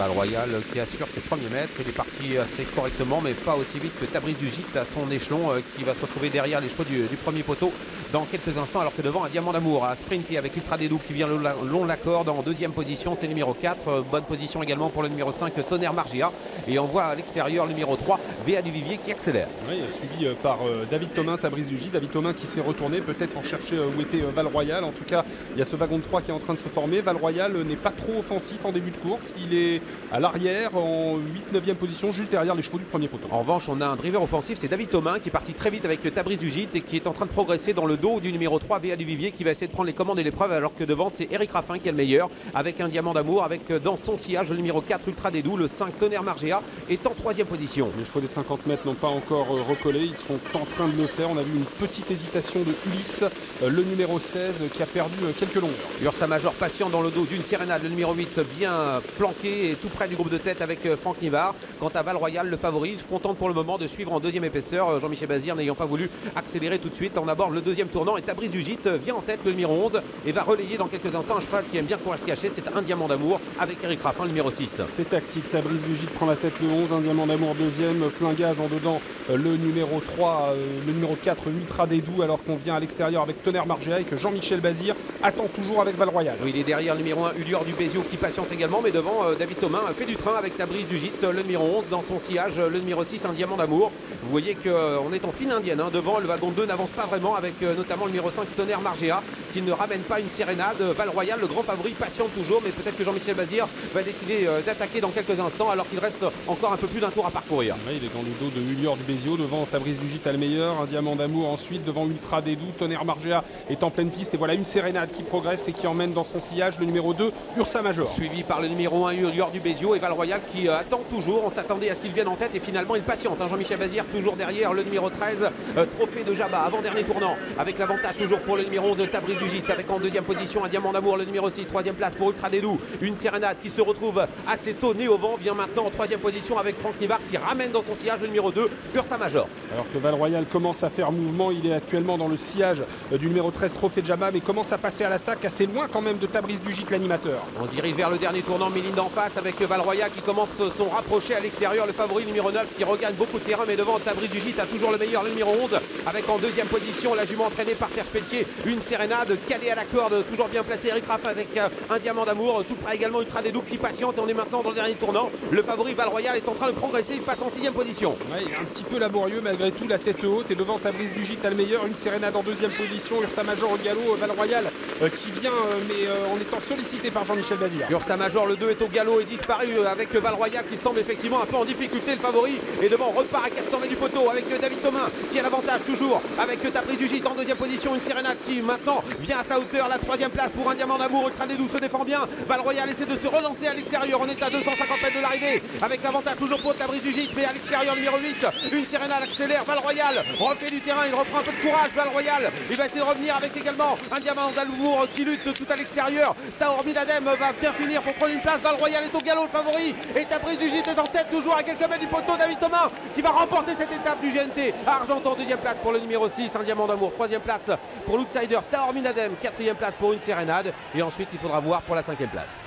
Val Royal qui assure ses premiers mètres. Il est parti assez correctement, mais pas aussi vite que Tabriz du Gite à son échelon, qui va se retrouver derrière les chevaux du premier poteau dans quelques instants, alors que devant un Diamant d'Amour a sprinté avec Ultra Dédou qui vient le long de la corde en deuxième position. C'est le numéro 4. Bonne position également pour le numéro 5, Tonnerre Margia. Et on voit à l'extérieur le numéro 3, VA du Vivier, qui accélère. Oui, suivi par David Thomain, Tabriz du Gite. David Thomain qui s'est retourné peut-être pour chercher où était Val Royal. En tout cas, il y a ce wagon de 3 qui est en train de se former. Val Royal n'est pas trop offensif en début de course. Il est à l'arrière en 8-9e position, juste derrière les chevaux du premier poteau. En revanche, on a un driver offensif, c'est David Thomain qui est parti très vite avec Tabriz du Gite et qui est en train de progresser dans le dos du numéro 3, VA du Vivier, qui va essayer de prendre les commandes et l'épreuve, alors que devant c'est Eric Raffin qui est le meilleur avec un Diamant d'Amour, avec dans son sillage le numéro 4, Ultra Dédou. Le 5, Tonnerre Margia, est en 3e position. Les chevaux des 50 mètres n'ont pas encore recollé, ils sont en train de le faire. On a vu une petite hésitation de Ulysse, le numéro 16, qui a perdu quelques longueurs. Ursa Major patient dans le dos d'une Sérénade, le numéro 8 bien planqué et tout près du groupe de tête avec Franck Nivard. Quant à Val Royal, le favorise, se contente pour le moment de suivre en deuxième épaisseur. Jean-Michel Bazir n'ayant pas voulu accélérer tout de suite. On aborde le deuxième tournant et Tabriz du Gite vient en tête, le numéro 11, et va relayer dans quelques instants un cheval qui aime bien courir caché. C'est un Diamant d'Amour avec Eric Raffin, le numéro 6. C'est tactique. Tabriz du Gite prend la tête, le 11, un Diamant d'Amour deuxième, plein gaz en dedans le numéro 3, le numéro 4, Ultra Dédou, alors qu'on vient à l'extérieur avec Tonnerre Margia et que Jean-Michel Bazir attend toujours avec Val Royal. Oui, il est derrière le numéro 1, Ulior du Bézio, qui patiente également, mais devant David Thomain fait du train avec Tabriz du Gite, le numéro 11 dans son sillage, le numéro 6, un Diamant d'Amour. Vous voyez qu'on est en fine indienne, hein. Devant, le wagon 2 n'avance pas vraiment avec notamment le numéro 5, Tonnerre Margia, qui ne ramène pas une Sérénade. Val Royal, le grand favori, patiente toujours, mais peut-être que Jean-Michel Bazir va décider d'attaquer dans quelques instants, alors qu'il reste encore un peu plus d'un tour à parcourir. Oui, il est dans le dos de Ulior du Bézio, devant Tabriz du Gite a le meilleur, un Diamant d'Amour ensuite, devant Ultra Dédou, Tonnerre Margia est en pleine piste, et voilà une Sérénade qui progresse et qui emmène dans son sillage le numéro 2, Ursa Major. Suivi par le numéro 1, Ulior du Bézio, et Val Royal qui attend toujours. On s'attendait à ce qu'il vienne en tête et finalement il patiente, hein. Jean-Michel Bazir toujours derrière le numéro 13, Trophée de Jabba, avant-dernier tournant, avec l'avantage toujours pour le numéro 11, Tabriz du Gite, avec en deuxième position un Diamant d'Amour, le numéro 6, troisième place pour Ultra Dédou. Une Sérénade qui se retrouve assez tôt, nez au vent, vient maintenant en troisième position avec Franck Nivard qui ramène dans son sillage le numéro 2, Ursa Major. Alors que Val Royal commence à faire mouvement, il est actuellement dans le sillage du numéro 13, Trophée de Jabba, mais commence à passer à l'attaque assez loin quand même de Tabriz du Gite, l'animateur. On se dirige vers le dernier tournant, Méline d'en face avec Val Royal qui commence son rapproché à l'extérieur, le favori numéro 9 qui regagne beaucoup de terrain, mais devant Tabriz du Gite a toujours le meilleur, le numéro 11, avec en deuxième position la jument entraînée par Serge Pelletier, une Sérénade calée à la corde, toujours bien placé Eric Raffin avec un Diamant d'Amour, tout près également Ultra Dédou qui patiente, et on est maintenant dans le dernier tournant. Le favori Val Royal est en train de progresser, il passe en sixième position. Ouais, il est un petit peu laborieux malgré tout, la tête haute, et devant Tabriz du Gite a le meilleur, une Sérénade en deuxième position, Ursa Major au galop, Val Royal qui vient mais en étant sollicité par Jean-Michel Bazir. Ursa Major, le 2 est au galop et disparu avec Val Royal qui semble effectivement un peu en difficulté, le favori, et devant on repart à 400 mètres du poteau avec David Thomain qui a l'avantage toujours avec Tabriz du Gite en deuxième position, une Sérénade qui maintenant vient à sa hauteur, la troisième place pour un Diamant d'Amour. Ultra Dédou se défend bien, Val Royal essaie de se relancer à l'extérieur, on est à 250 mètres de l'arrivée avec l'avantage toujours pour Tabriz du Gite, mais à l'extérieur numéro 8, une Sérénade accélère, Val Royal refait du terrain, il reprend un peu de courage, Val Royal, il va essayer de revenir avec également un Diamant d'Amour qui lutte tout à l'extérieur. Taor Midadem va bien finir pour prendre une place, Val Royal est au galop, le favori, et Tabriz du Gite est en tête toujours à quelques mètres du poteau. David Thomain qui va remporter cette étape du GNT. Argentan, deuxième place pour le numéro 6, un Diamant d'Amour, troisième place pour l'outsider Taor Midadem, quatrième place pour une Sérénade, et ensuite il faudra voir pour la cinquième place.